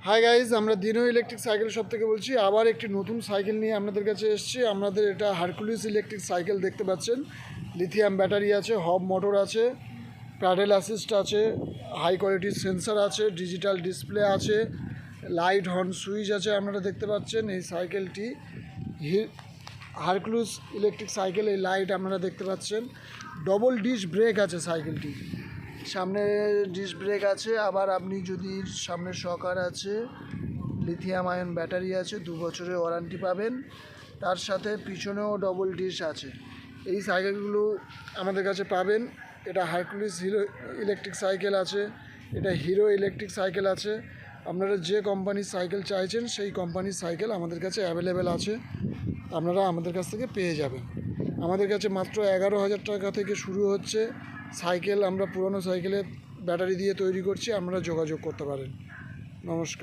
Hi guys, আমরা দিনো electric cycle shop থেকে বলছি। আবার একটি নতুন সাইকেল নিয়ে আপনাদের কাছে এসেছি। আমাদের এটা হারকুলিস ইলেকট্রিক সাইকেল দেখতে পাচ্ছেন। লিথিয়াম ব্যাটারি আছে, হব মোটর আছে, প্যাডেল অ্যাসিস্ট আছে, হাই কোয়ালিটির সেন্সার আছে, ডিজিটাল ডিসপ্লে আছে, লাইট হর্ন সুইচ আছে। আপনারা দেখতে পাচ্ছেন এই সাইকেলটি হারকুলিস ইলেকট্রিক সাইকেল। এই লাইট আপনারা দেখতে পাচ্ছেন। ডবল ডিস্ক ব্রেক আছে সাইকেলটি, সামনে ডিস্ক ব্রেক আছে। আবার আপনি যদি সামনে শকার আছে, লিথিয়াম আয়ন ব্যাটারি আছে, 2 বছরের ওয়ারেন্টি পাবেন। তার সাথে পিছনেও ডবল ডিস্ক আছে। এই সাইকেলগুলো আমাদের কাছে পাবেন। এটা হারকুলিস ইলেকট্রিক সাইকেল আছে, এটা হিরো ইলেকট্রিক সাইকেল আছে। আপনারা যে কোম্পানির সাইকেল চাইছেন সেই কোম্পানির সাইকেল আমাদের কাছে অ্যাভেলেবেল আছে, আপনারা আমাদের কাছ থেকে পেয়ে যাবেন। আমাদের কাছে মাত্র 11,000 টাকা থেকে শুরু হচ্ছে সাইকেল। আমরা পুরনো সাইকেলে ব্যাটারি দিয়ে তৈরি করছি, আপনারা যোগাযোগ করতে পারেন। নমস্কার।